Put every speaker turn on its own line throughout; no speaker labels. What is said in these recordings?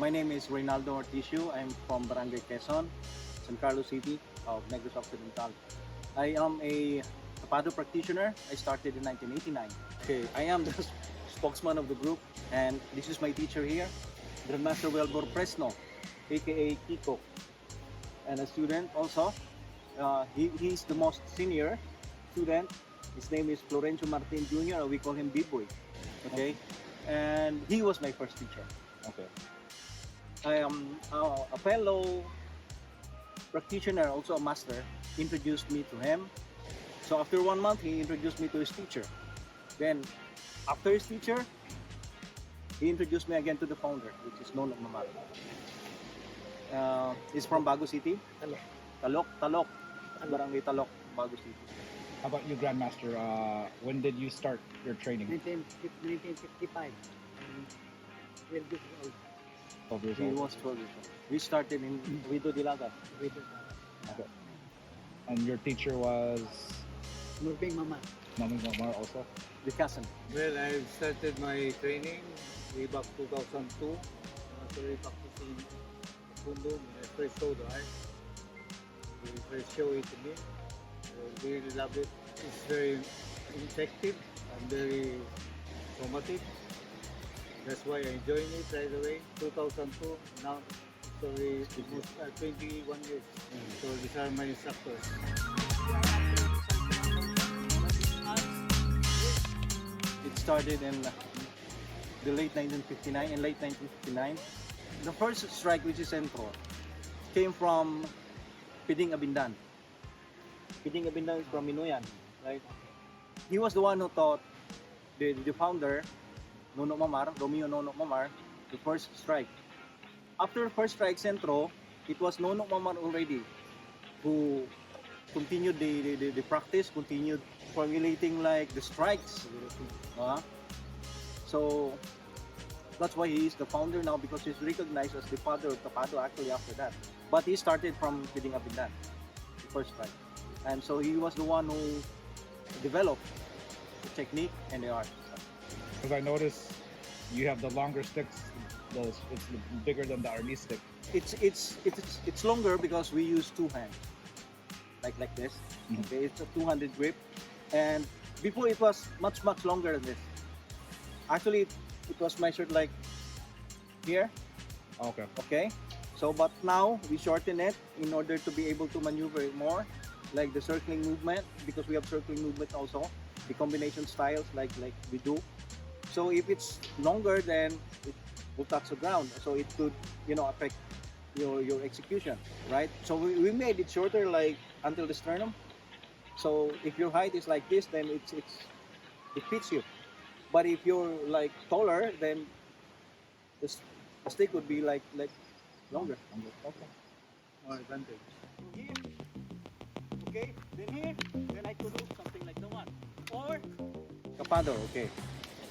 My name is Reynaldo Marticio. I'm from Barangay Quezon, San Carlos City of Negros Occidental. I am a Tapado practitioner. I started in 1989. Okay, I am the spokesman of the group, and this is my teacher here, Grandmaster Wilbur Presno, aka KikoK, and a student also. He's the most senior student. His name is Florenico Martin Jr. We call him B-Boy. Okay, and he was my first teacher.
Okay.
I am a fellow practitioner, also a master, introduced me to him. So after 1 month, he introduced me to his teacher. Then after his teacher, he introduced me again to the founder, which is Nono Mamar. He's from Bago City. Talok. Barangay Talok, Bago City.
How about you, Grandmaster? When did you start your training?
1955. 12 years old.
12 years
He
old.
was 12 years old. We started in Vido de Lagas.
Okay. And your teacher was
Mamar.
Mamar also?
The cousin.
Well, I started my training way back 2002. I started practicing Taekwondo when I first saw the art. They first showed it to me. I really love it. It's very effective and very traumatic. That's why I joined it right away. 2002. Now, so it's almost 21 years. So these are my instructors.
It started in the late 1959. In late 1959, the first strike, which is Centro, came from Piding Abindan. Piding Abindan is from Minuyan, right? He was the one who taught the founder, Nono Mamar, Romeo Nono Mamar, the first strike. After the first strike, Centro, it was Nono Mamar already who continued the practice, continued formulating like the strikes. So that's why he is the founder now, because he's recognized as the father of Tapado actually after that. But he started from Piding Abindan, the first strike. And so he was the one who developed the technique and the art.
Because I noticed you have the longer sticks. It's bigger than the army stick.
It's longer because we use two hands, like this.
Mhm.
Okay, it's a 200 grip, and before it was much longer than this. Actually, it was measured like here.
Okay.
Okay, so but now we shorten it in order to be able to maneuver it more, like the circling movement, because we have circling movement also, the combination styles like we do. So if it's longer, then it will touch the ground, so it could affect your execution, right? So we made it shorter, like until the sternum. So if your height is like this, then it fits you. But if you're like taller, then the stick would be like longer.
Okay.
More advantage. Here, okay, then here, then I could do something like the one. Or Tapado, okay.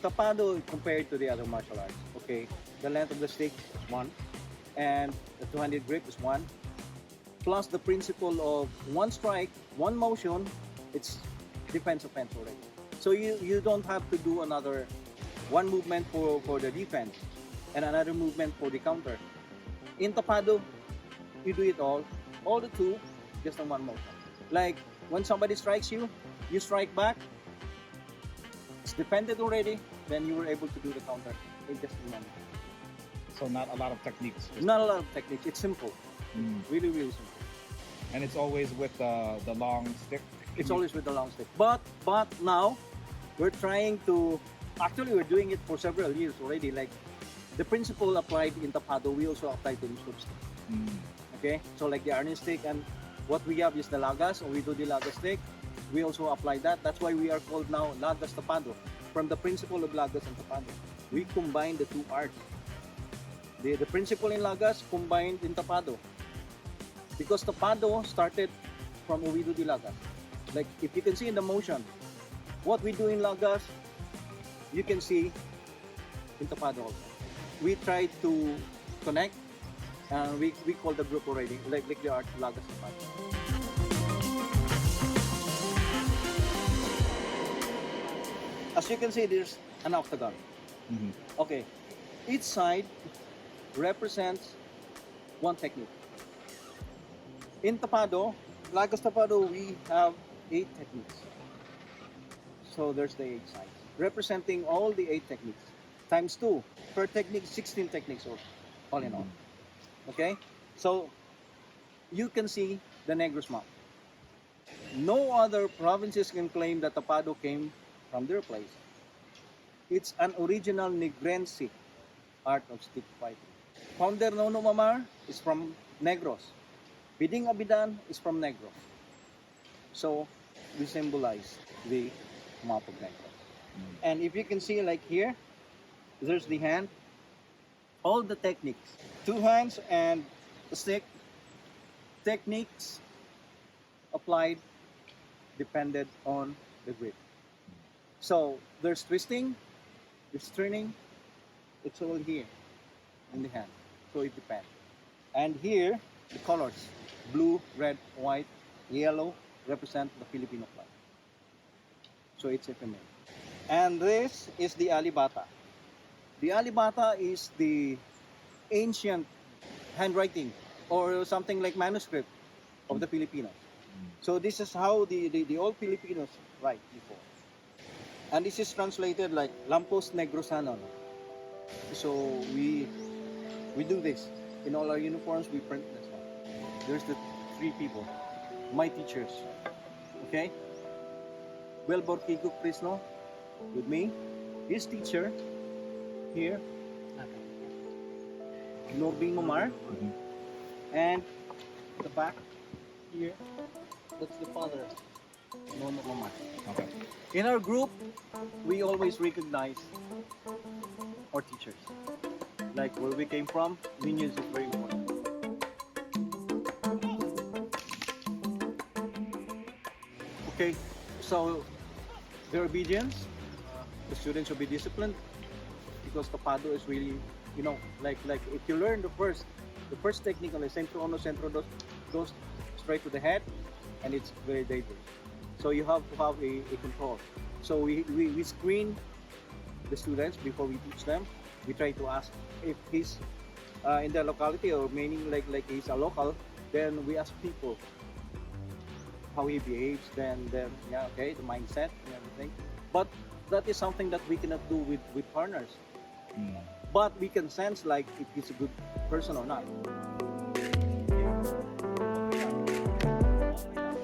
Tapado compared to the other martial arts, okay. The length of the stick is 1, and the 200 grip is 1. Plus the principle of one strike, one motion, it's defense offense already. So you don't have to do another one movement for the defense and another movement for the counter. In Tapado, you do it all the two, just in one motion. Like when somebody strikes you, you strike back. It's defended already, then you were able to do the counter in just a moment.
So not a lot of techniques.
It's not a lot of techniques. It's simple, really simple.
And it's always with the long stick.
It's always with the long stick. But now we're trying to. Actually, we're doing it for several years already. Like the principle applied in Tapado, we also apply to the stick. Okay, so like the iron stick, and what we have is the Lagas, or we do the Lagas stick. We also apply that. That's why we are called now Lagas Tapado, from the principle of Lagas and Tapado. We combine the two arts. The principle in Lagas combined in Tapado. Because Tapado started from Ovido de Lagas. Like if you can see in the motion, what we do in Lagas, you can see in Tapado also. We try to connect, and we call the group already, like the art Lagas Tapado. As you can see, there's an octagon. Okay, each side represents one technique. In Tapado, Lagas Tapado, we have 8 techniques. So there's the 8 sides, representing all the 8 techniques. Times 2, per technique, 16 techniques all in all. Okay? So you can see the Negros map. No other provinces can claim that Tapado came from their place. It's an original Negrense art of stick fighting. Founder Nono Mamar is from Negros. Biding Abidan is from Negros. So we symbolize the map of Negros. And if you can see, like here, there's the hand. All the techniques, 2 hands and a stick, techniques applied depended on the grip. So there's twisting, there's turning, it's all here in the hand. So it depends. And here, the colors, blue, red, white, yellow, represent the Filipino flag. So it's FMA. And this is the alibata. The alibata is the ancient handwriting or something like manuscript of the Filipinos. So this is how the old Filipinos write before. And this is translated like Lampos Negrosanon. So we do this. In all our uniforms, we print this one. There's the 3 people, my teachers. Okay? Wilbur, KikoK, Presno, with me. His teacher, here, Mamar. And the back, here, that's the father, Nono Mamar.
Okay.
In our group, we always recognize our teachers. Like where we came from, lineage is very important. Okay, so their obedience, the students will be disciplined because Tapado is really, you know, like if you learn the first technique on the centro uno, centro dos, goes straight to the head, and it's very dangerous. So you have to have a control. So we screen the students before we teach them. We try to ask if he's in the locality or meaning like he's a local, then we ask people how he behaves, then yeah, okay, the mindset and everything. But that is something that we cannot do with foreigners. But we can sense like if he's a good person or not.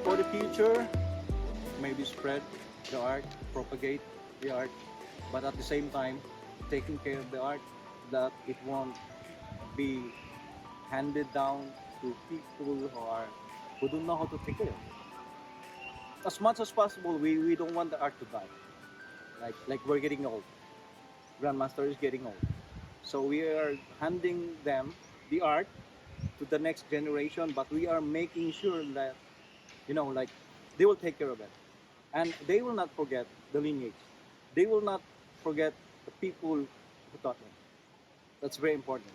For the future, maybe spread the art, propagate the art, but at the same time, taking care of the art that it won't be handed down to people who don't know how to take care of it. As much as possible, we don't want the art to die. Like we're getting old. Grandmaster is getting old. So we are handing them the art to the next generation, but we are making sure that, you know, like they will take care of it. And they will not forget the lineage. They will not forget the people who taught them. That's very important.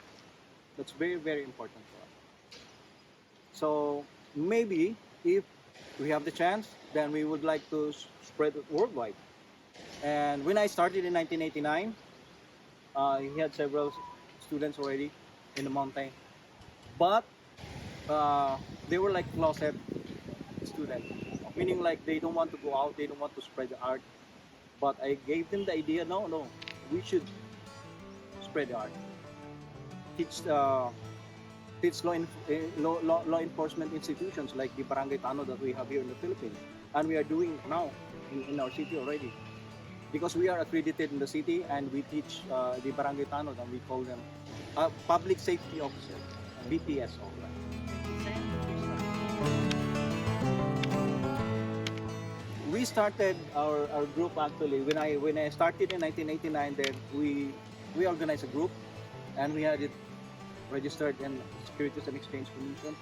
That's very, very important for us. So maybe if we have the chance, then we would like to spread it worldwide. And when I started in 1989, he had several students already in the mountain. But they were like closet students, meaning like they don't want to go out, they don't want to spread the art. But I gave them the idea, no, we should spread the art. Teach law enforcement institutions like the Barangay Tano that we have here in the Philippines. And we are doing it now in our city already. Because we are accredited in the city and we teach the Barangay Tano, and we call them Public Safety Officers, BPS. We started our group actually when I started in 1989. Then we organized a group and we had it registered in Securities and Exchange Commission.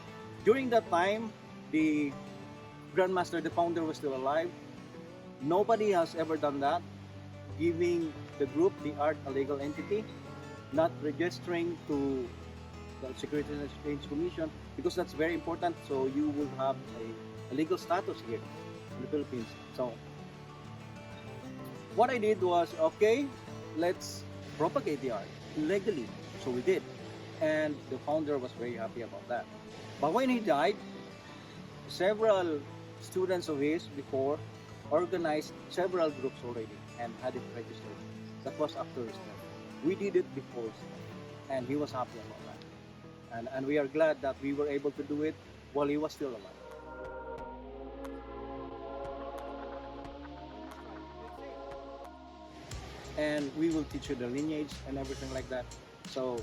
During that time, the Grandmaster, the founder, was still alive. Nobody has ever done that, giving the group, the art, a legal entity, not registering to the Securities and Exchange Commission, because that's very important. So you will have a legal status here in the Philippines. So what I did was, okay, let's propagate the art legally. So we did. and the founder was very happy about that. But when he died, several students of his before organized several groups already and had it registered. That was after his death. We did it before his death, and he was happy about that. And we are glad that we were able to do it while he was still alive. And we will teach you the lineage and everything like that. So,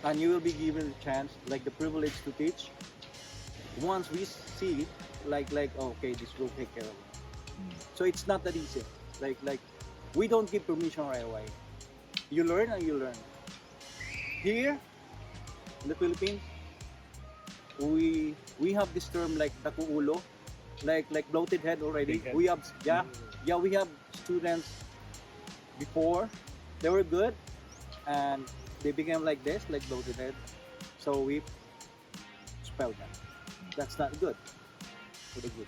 and you will be given the chance, like the privilege to teach. Once we see, like, oh, okay, this will take care of it. So it's not that easy. Like, we don't give permission right away. You learn and you learn. Here in the Philippines, we have this term like takuulo, like bloated head already.
Big head.
We have we have students before they were good and they became like this, like bloated head. So we expel them. That's not good for the good.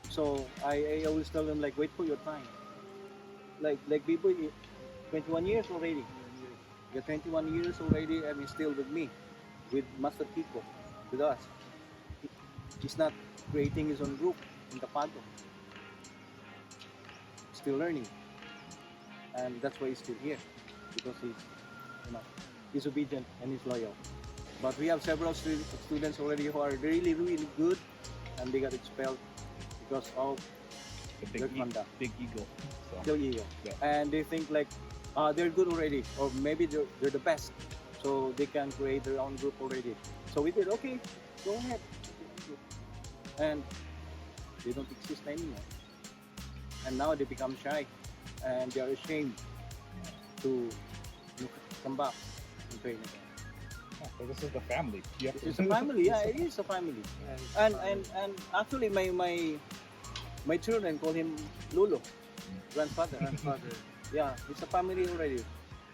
So I always tell them like, wait for your time. Like people, 21 years already. You're 21 years already and he's still with me, with Master Kiko, with us. He's not creating his own group in Tapado. Still learning. And that's why he's still here. Because he's obedient and he's loyal. But we have several students already who are really, really good and they got expelled because of
The
their conduct.
big ego. So,
Their ego.
Yeah.
And they think like they're good already, or maybe they're the best, so they can create their own group already. So we did, okay, go ahead. And they don't exist anymore. And now they become shy and they are ashamed to come back and train again.
yeah, so this is the family. You have
It's
to-
a family, yeah, it is a family. And actually my children call him Lolo, grandfather. Yeah, it's a family already.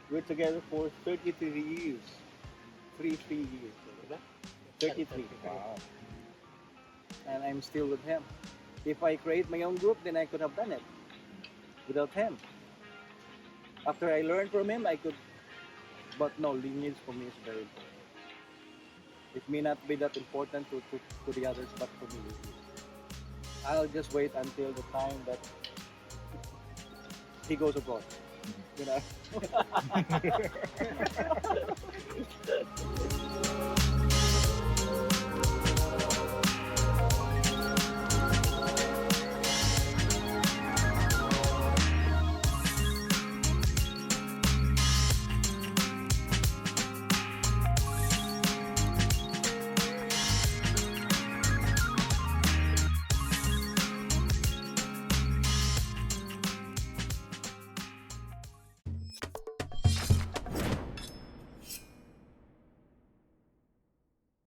We're together for 33 years. 33 years. 33.
Wow.
And I'm still with him. If I create my own group, then I could have done it without him. After I learned from him, I could. But no, lineage for me is very important. It may not be that important to the others, but for me it is. I'll just wait until the time that he goes abroad. You know?